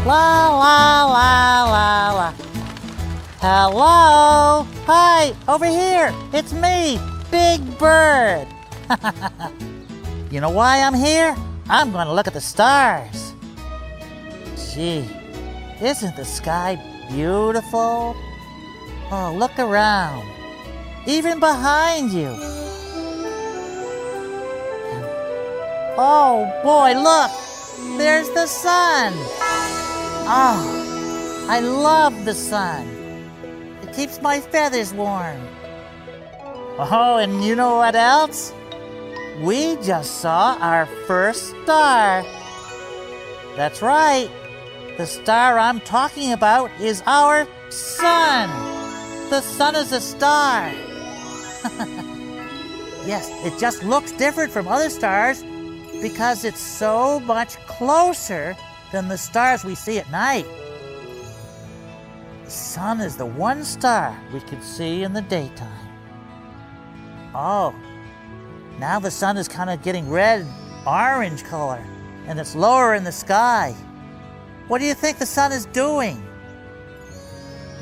La la la la la. Hello? Hi, over here. It's me, Big Bird. You know why I'm here? I'm going to look at the stars. Gee, isn't the sky beautiful? Oh, look around. Even behind you. Oh boy, look! There's the sun! Oh, I love the sun. It keeps my feathers warm. Oh, and you know what else? We just saw our first star. That's right. The star I'm talking about is our sun. The sun is a star. Yes, it just looks different from other stars because it's so much closer than the stars we see at night. The sun is the one star we can see in the daytime. Oh, now the sun is kind of getting red, orange color, and it's lower in the sky. What do you think the sun is doing?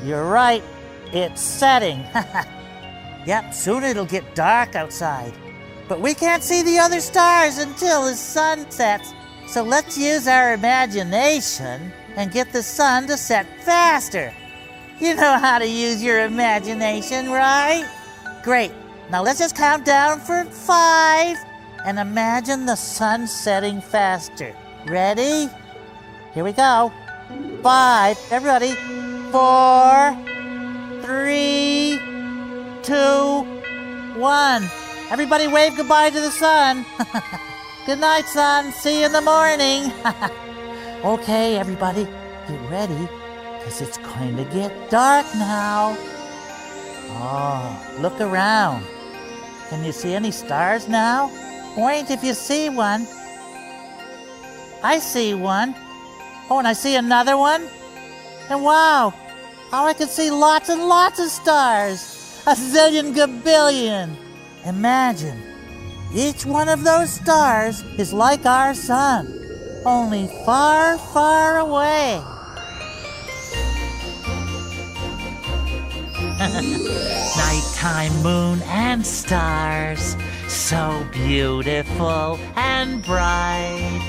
You're right, it's setting. Yep, soon it'll get dark outside. But we can't see the other stars until the sun sets. So let's use our imagination and get the sun to set faster. You know how to use your imagination, right? Great. Now let's just count down for 5 and imagine the sun setting faster. Ready? Here we go. 5. Everybody. 4, 3, 2, 1. Everybody wave goodbye to the sun. Good night, sun. See you in the morning. Okay, everybody, get ready, because it's going to get dark now. Oh, look around. Can you see any stars now? Point if you see one. I see one. Oh, and I see another one. And wow, oh, I can see lots and lots of stars. A zillion gabillion. Imagine, each one of those stars is like our sun, only far, far away. Nighttime moon and stars, so beautiful and bright,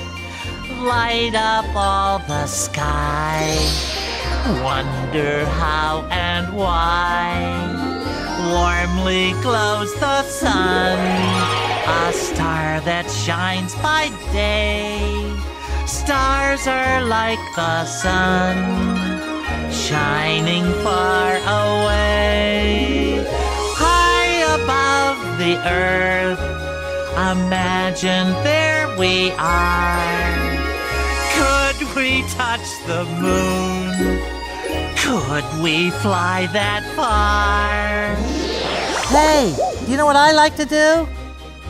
light up all the sky. Wonder how and why. Warmly glows the sun, a star that shines by day. Stars are like the sun, shining far away. High above the earth, imagine there we are. Could we touch the moon? Could we fly that far? Hey, you know what I like to do?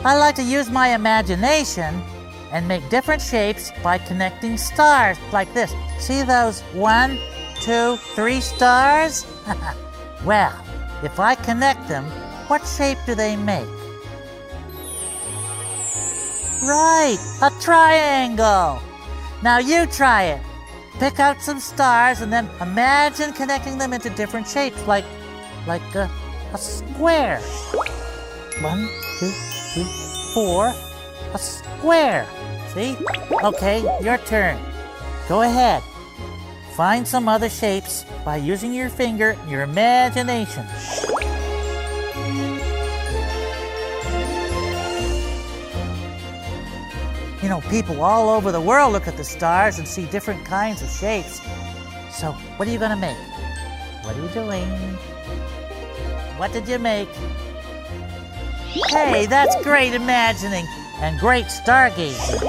I like to use my imagination and make different shapes by connecting stars like this. See those 1, 2, 3 stars? Well, if I connect them, what shape do they make? Right, a triangle. Now you try it. Pick out some stars and then imagine connecting them into different shapes, like a square. 1, 2, 3, 4, a square. See? Okay, your turn. Go ahead. Find some other shapes by using your finger and your imagination. You know, people all over the world look at the stars and see different kinds of shapes. So, what are you going to make? What are you doing? What did you make? Hey, that's great imagining and great stargazing.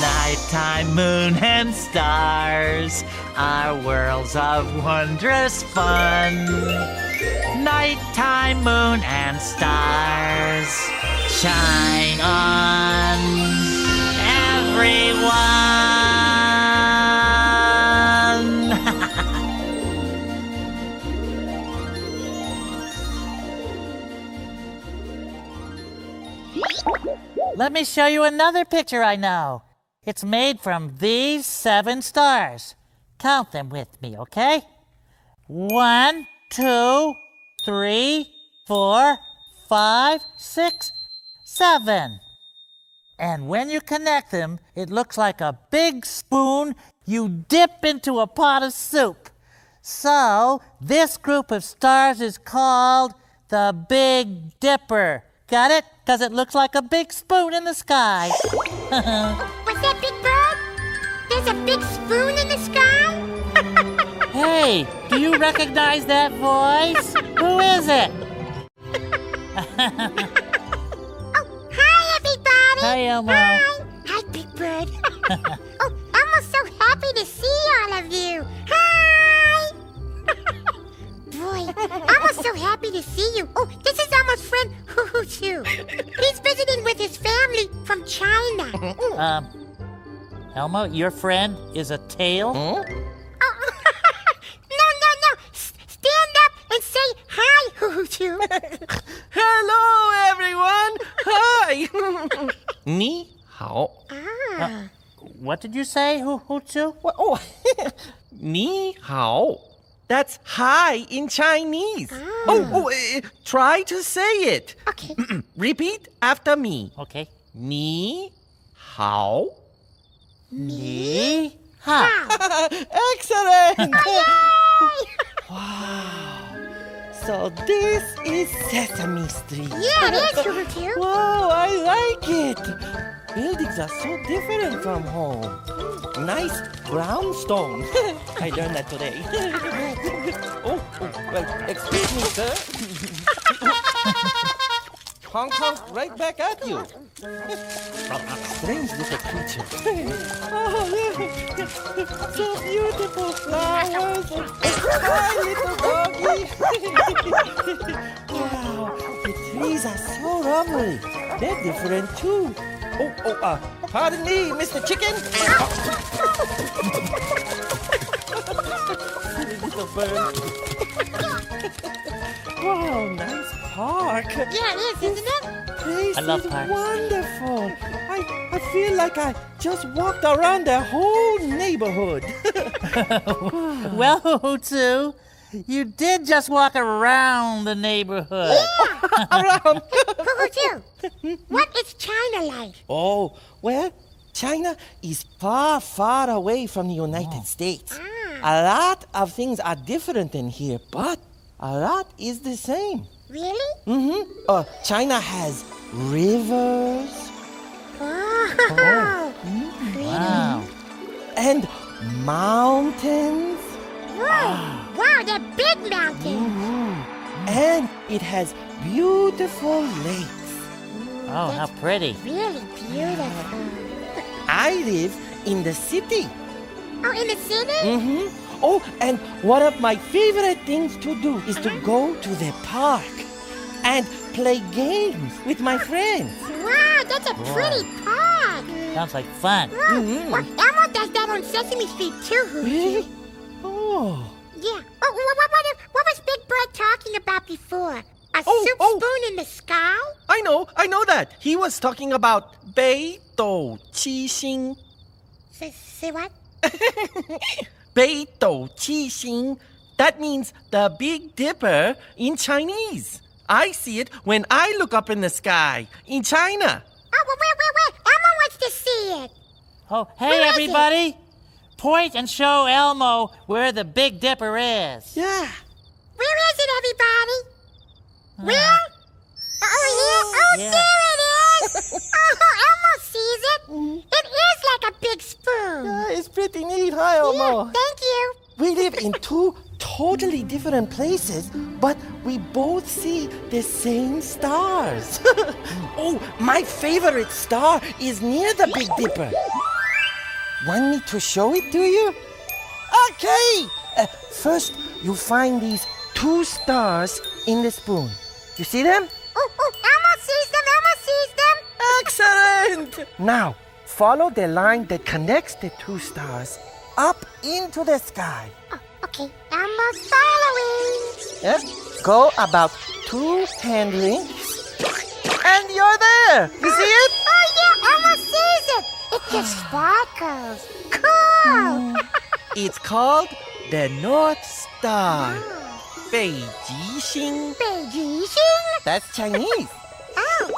Nighttime moon and stars are worlds of wondrous fun. Nighttime moon and stars shine on everyone. Let me show you another picture I know. It's made from these 7 stars. Count them with me, okay? 1, 2, 3, 4, 5, 6, 7. And when you connect them, it looks like a big spoon you dip into a pot of soup. So, this group of stars is called the Big Dipper. Got it? Because it looks like a big spoon in the sky. What's that, Big Bird? There's a big spoon in the sky? Hey, do you recognize that voice? Who is it? Hi, everybody. Hi, Elmo. Hi. Hi, Big Bird. Elmo's so happy to see all of you. Hi. Boy, Elmo's so happy to see you. Oh, this is Elmo's friend, Hoo Choo. He's visiting with his family from China. Elmo, your friend is a tail? Oh, no. Stand up and say hi, Hoo Choo. Hello, everyone. Hi. 你好. What did you say, Hoo-Choo? Oh, 你好. That's hi in Chinese. Try to say it. Okay. Repeat after me. Okay. 你好. Ni hao. Excellent. Wow. So this is Sesame Street. Yeah, it is, Hoo Choo. Wow, I like it. Buildings are so different from home. Nice brownstone. I learned that today. Well, excuse me, sir. Honk, honk, right back at you. Strange little creature. Oh, yeah. So beautiful flowers. Hi, little doggy. Wow, the trees are so lovely. They're different too. Pardon me, Mr. Chicken. Silly little bird. Wow, nice park. Yeah, it is, isn't it? Place I love is parks. wonderful. I feel like I just walked around the whole neighborhood. Well, Hoo-Choo, you did just walk around the neighborhood. Around. Hoo Choo, what is China like? Oh, well, China is far, far away from the United States. A lot of things are different in here, but a lot is the same. Really? China has rivers Wow. and mountains. Wow, they're big mountains. And it has beautiful lakes. Oh, how pretty. Really beautiful. I live in the city. Oh, in the city? Oh, and one of my favorite things to do is to go to the park and play games with my friends. Wow, that's a pretty park. Sounds like fun. Wow. Well, Elmo does that on Sesame Street too, Hoo Choo. Really? Oh. Yeah. Oh, what was Big Bird talking about before? A soup spoon in the sky? I know that. He was talking about 北斗七星. Say what? 北斗七星. That means the Big Dipper in Chinese. I see it when I look up in the sky in China. Oh, well, where? Elmo wants to see it. Oh, hey, Where is everybody. Point and show Elmo where the Big Dipper is. Yeah. Where is it, everybody? Where? Oh, here? Oh, Yeah. there it is. Oh, Elmo sees it. It is like a big spoon. It's pretty neat, huh, Elmo? Yeah, thank you. We live in two totally different places, but we both see the same stars. Oh, my favorite star is near the Big Dipper. Want me to show it to you? Okay. First, you find these 2 stars in the spoon. You see them? Oh, Elmo sees them. Excellent! Now, follow the line that connects the 2 stars up into the sky. Oh, okay, Elmo's following. Go about 2 hand lengths, and you're there. You see it? Oh, yeah, Elmo sees it. It just sparkles. Cool. It's called the North Star. 北极星. 北极星. That's Chinese. Oh.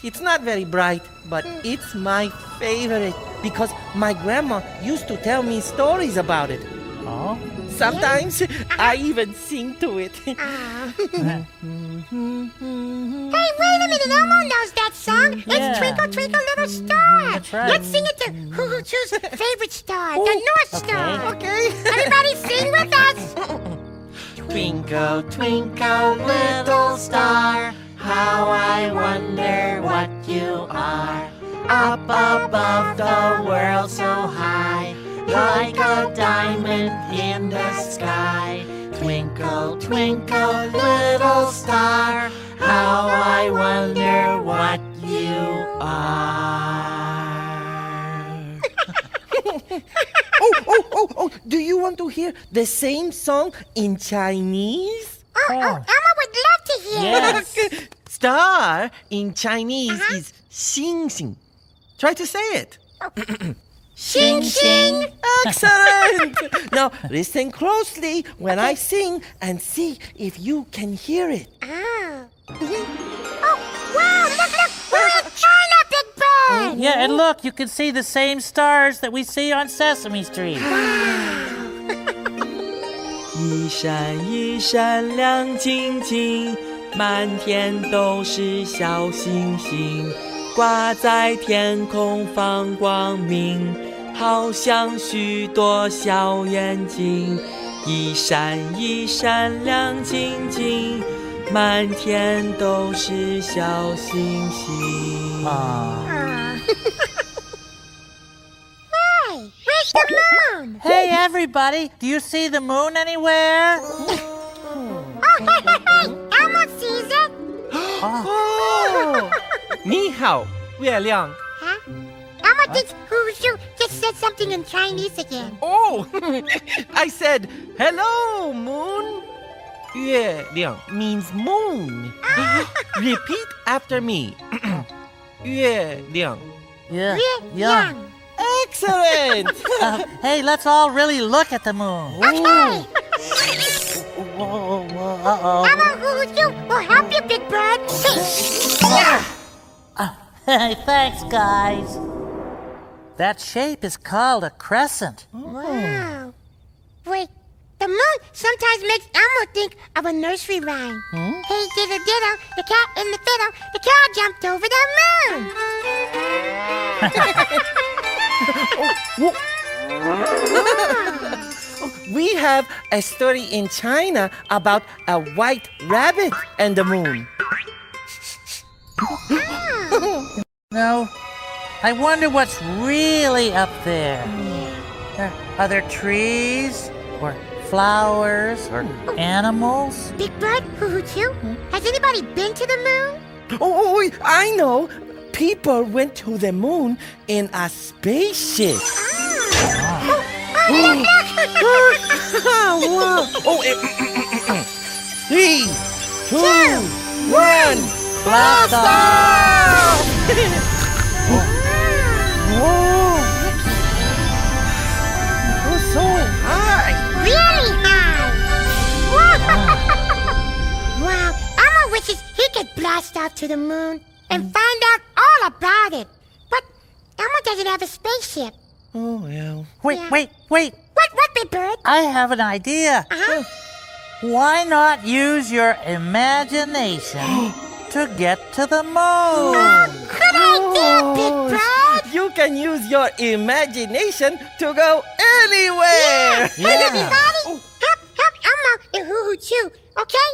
It's not very bright, but it's my favorite because my grandma used to tell me stories about it. Oh? Sometimes I even sing to it. Hey, wait a minute. Elmo knows that song. Yeah. It's Twinkle, Twinkle, Little Star. That's right. Let's sing it to Hoo Hoo Choo's favorite star, the North Star. Okay. Everybody sing with us. Twinkle, twinkle, little star, how I wonder what you are. Up above the world so high, like a diamond in the sky. Twinkle, twinkle, little star, how I wonder what you are. Oh, do you want to hear the same song in Chinese? Oh, Elmo would love to hear Yes. it. Star in Chinese is 星星. Try to say it. Xing, xing. Excellent! Now listen closely when I sing and see if you can hear it. Oh. Oh, wow, look. We're in China, Big Bird. Yeah, and look, you can see the same stars that we see on Sesame Street. 一闪一闪亮晶晶，满天都是小星星，挂在天空放光明，好像许多小眼睛。一闪一闪亮晶晶，满天都是小星星。 Hey, where's the moon? Hey, everybody, do you see the moon anywhere? Oh, hey, Elmo sees it. Oh! 你好，月亮。 Huh? Elmo thinks Hoo Hoo just said something in Chinese again. Oh! I said, hello, moon. 月亮 means moon. Repeat after me. 月亮. Yeah. Young. Excellent! Hey, let's all really look at the moon. Okay. Whoa, uh-oh. Elmo, Hoo Hoo will help you, Big Bird. Hey, thanks, guys. That shape is called a crescent. Wow. Wait, the moon sometimes makes Elmo think of a nursery rhyme. Hey, diddle diddle, the cat and the fiddle, the cow jumped over the moon. We have a story in China about a white rabbit and the moon. No, I wonder what's really up there. Are there trees or flowers or animals? Big Bird, Hoo Hoo Choo, has anybody been to the moon? Oh, I know. People went to the moon in a spaceship. Look. Wow. Oh, 3, 2, 1, Blast off! Whoa! It goes so high. Really high. Wow, Elmo wishes he could blast off to the moon and find out all about it. But Elmo doesn't have a spaceship. Oh, well. Wait. What, Big Bird? I have an idea. Uh-huh. Why not use your imagination to get to the moon? Good idea, Big Bird. You can use your imagination to go anywhere. Yeah. Everybody, help Elmo and Hoo Hoo Choo, okay?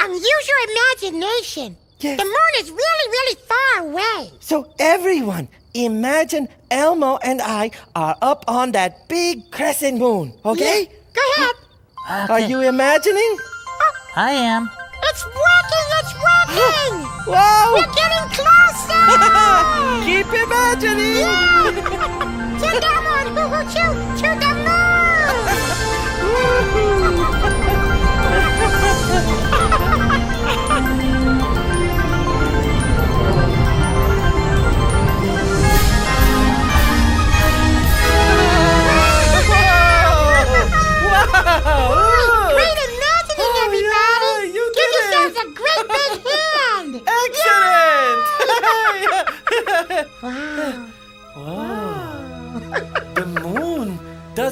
Use your imagination. Yes. The moon is really, really far away. So everyone, imagine Elmo and I are up on that big crescent moon, okay? Go ahead. Are you imagining? I am. It's working. Wow! We're getting closer. Keep imagining! Send Elmo and Hoo Hoo Choo to the moon.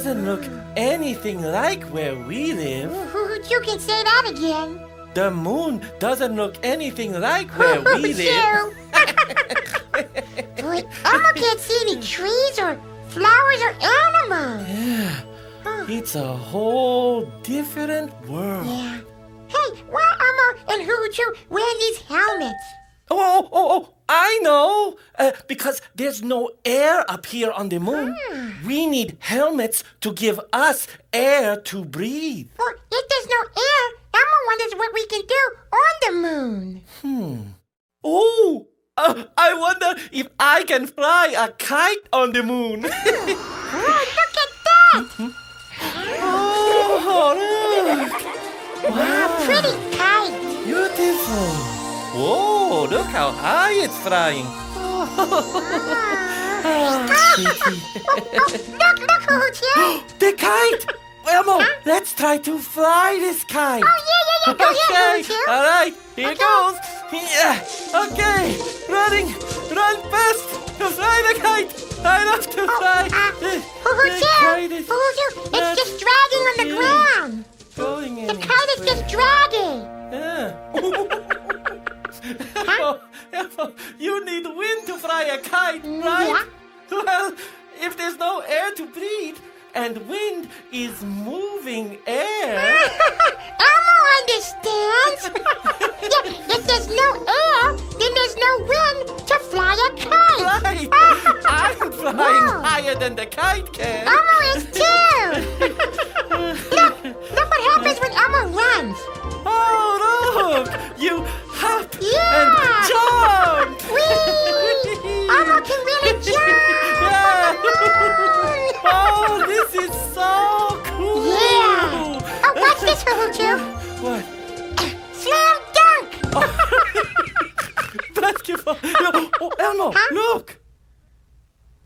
doesn't look anything like where we live. You can say that again. The moon doesn't look anything like where we live. Boy, Elmo can't see any trees or flowers or animals. Yeah, it's a whole different world. Yeah. Hey, why Elmo and Hoochoo wearing these helmets? Oh, I know. Because there's no air up here on the moon. We need helmets to give us air to breathe. Well, if there's no air, Elmo wonders what we can do on the moon. Oh, I wonder if I can fly a kite on the moon. Oh, look at that! Oh, look. Wow, pretty kite. Beautiful. Whoa, look how high it's flying. Look, Hoochoo. The kite! Elmo, let's try to fly this kite. Yeah. Go ahead, Okay, Hoochoo. all right, here goes. Yeah, okay, run fast to fly the kite. I love to fly. The kite is Hoochoo, it's just dragging on the ground. going in. The kite is just dragging. Yeah. Elmo, you need wind to fly a kite, right? Well, if there's no air to breathe and wind is moving air. Elmo understands. Yeah, if there's no air, then there's no wind to fly a kite. Right. I'm flying higher than the kite can. Elmo is too. Look what happens when Elmo runs. Oh, look! You hop Yeah. and jump! Whee! Elmo can really jump. Yeah. Oh, this is so cool! Yeah. Oh, watch this, Hoochoo. What? Slam dunk. Basketball! Oh, Elmo, look!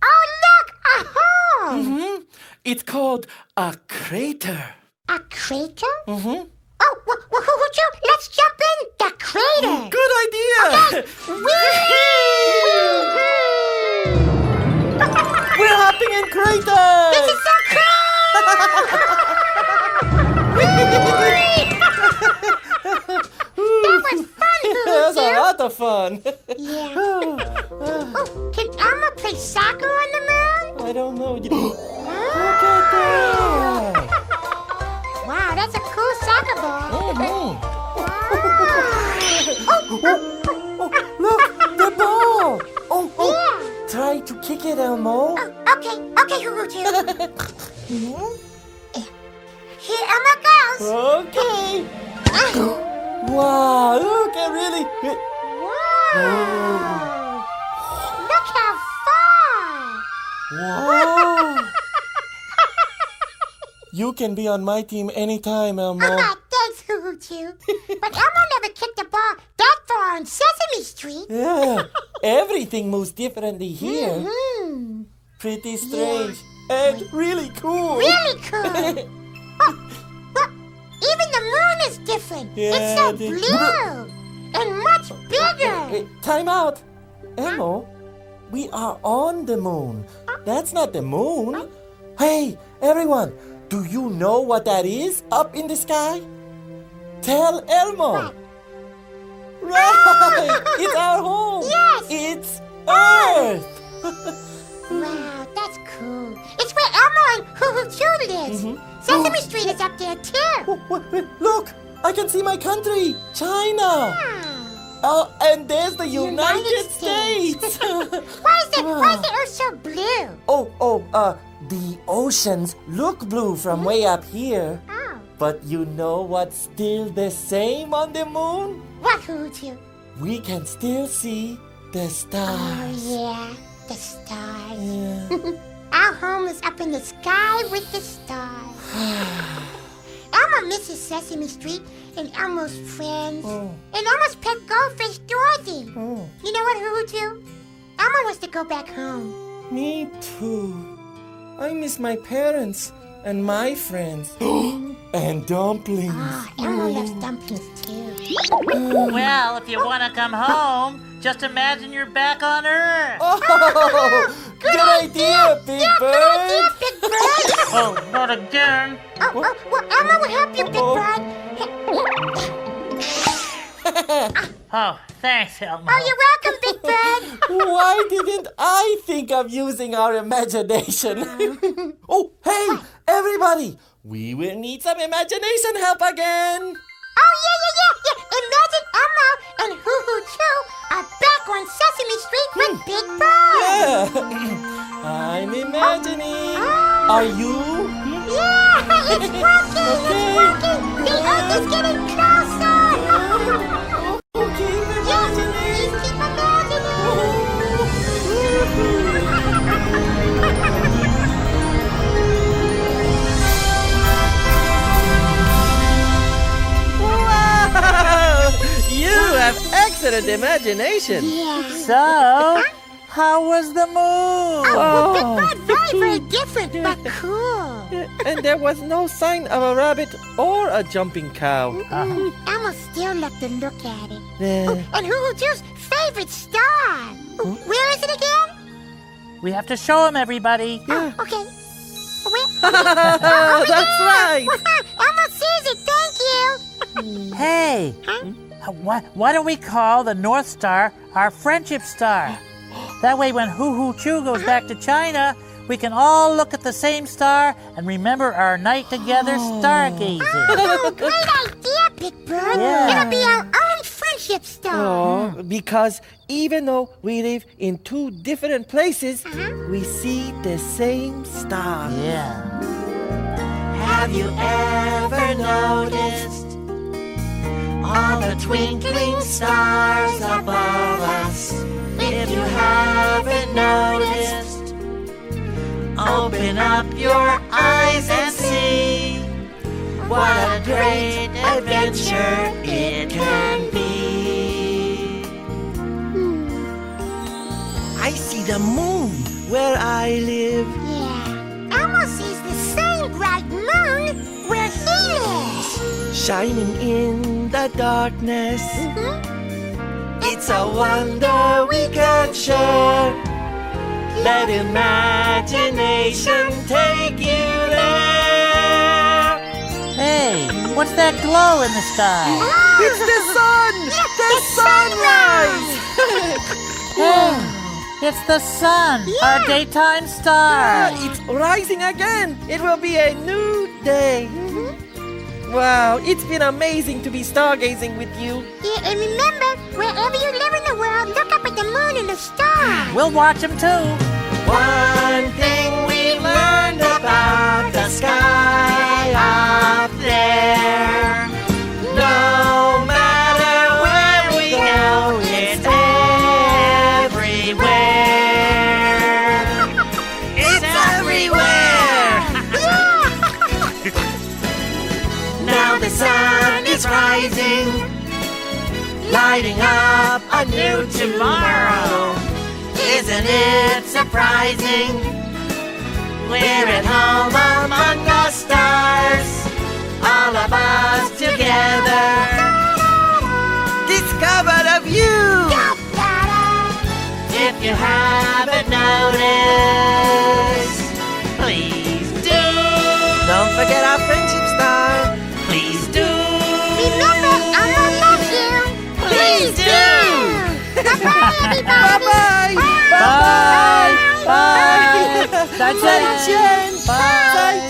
Oh, look, a hole. It's called a crater. A crater? Oh, Hoochoo, let's jump in the crater. Good idea! We're hopping in craters! This is so cool! That was fun, That's a Hoochoo. lot of fun. Yeah. Oh, can Elmo play soccer on the moon? I don't know. Look at that! Wow, that's a cool soccer ball. Look, the ball! Oh, Yeah. try to kick it, Elmo. Okay, Hoochoo. Here Elmo goes. Okay. Wow, look, it really... Wow. Look how far. Wow. You can be on my team anytime, Elmo. Thanks, Hoochoo. But Elmo never kicked the ball that far on Sesame Street. Yeah, everything moves differently here. Pretty strange and really cool. Really cool. Look, even the moon is different. It's so Yeah, blue and much bigger. Hey, time out. Elmo, we are on the moon. That's not the moon. Hey, everyone, do you know what that is up in the sky? Tell Elmo. What? Right, it's our home. Yes. It's Earth. Wow, that's cool. It's where Elmo and Hoochoo lives. Sesame Street is up there too. Wait, look, I can see my country, China. Wow. Oh, and there's the United States. States. Why is the Earth so blue? The oceans look blue from way up here. Oh. But you know what's still the same on the moon? What, Hoochoo? We can still see the Oh, stars. yeah, the stars. Yeah. Our home is up in the sky with the stars. Elmo misses Sesame Street and Elmo's friends. And Elmo's pet goldfish, Dorothy. You know what, Hoochoo? Elmo wants to go back home. Me too. I miss my parents and my friends. And dumplings. Ah, Elmo loves dumplings too. Well, if you want to come home, just imagine you're back on Earth. Oh, good idea, Big Bird. Big Bird. Oh, not again. Well, Elmo will help you, Big Bird. Oh, thanks, Elmo. Oh, you're welcome, Big Bird. Why didn't I think of using our imagination? Oh, hey, everybody! We will need some imagination help again. Oh, yeah. Imagine Elmo and Hoo Hoo Choo are back on Sesame Street with Big Bird. Yeah. I'm imagining. Are you? Yeah, it's working. It's working. The Earth is getting closer. Okay, Yes, please keep Wow! You have excellent imagination. Yeah. So, how was the move? Oh, Big Bird, very different, but cool. And there was no sign of a rabbit or a jumping cow. Elmo still love to look at it. Eh, And Hoo Hoo Choo's favorite star. Where is it again? We have to show him, everybody. Okay. Where? That's right. Elmo sees it, thank you. Hey, why don't we call the North Star our friendship star? That way, when Hoo Hoo Choo goes back to China, we can all look at the same star and remember our night together stargazing. Oh, great idea, Big Bird. Yeah. It'll be our own friendship star. Oh, because even though we live in two different places, we see the same star. Yeah. Have you ever noticed all the twinkling stars above us? If you haven't noticed, open up your eyes and see what a great adventure it can be. I see the moon where I live. Yeah. Elmo sees the same bright moon where he lives. Shining in the darkness. It's a wonder we can share. Let imagination take you there. Hey, what's that glow in the sky? It's the sun! The sunrise! It's the sun, our daytime star. It's rising again. It will be a new day. Wow, it's been amazing to be stargazing with you. Yeah, and remember, wherever you live in the world, look up at the moon and the stars. We'll watch them too. One thing we've learned about the sky up there, no matter where we go, it's everywhere. It's everywhere. Now the sun is rising, lighting up a new tomorrow. Isn't it surprising? We're at home among the stars, all of us together, discovered of you. If you haven't noticed, please do. Don't forget our friendship star. Please do. Remember, Elmo loves you. Please do. Bye-bye, everybody. Bye-bye. Bye. Bye. Bye. Bye. Bye. Bye. Bye.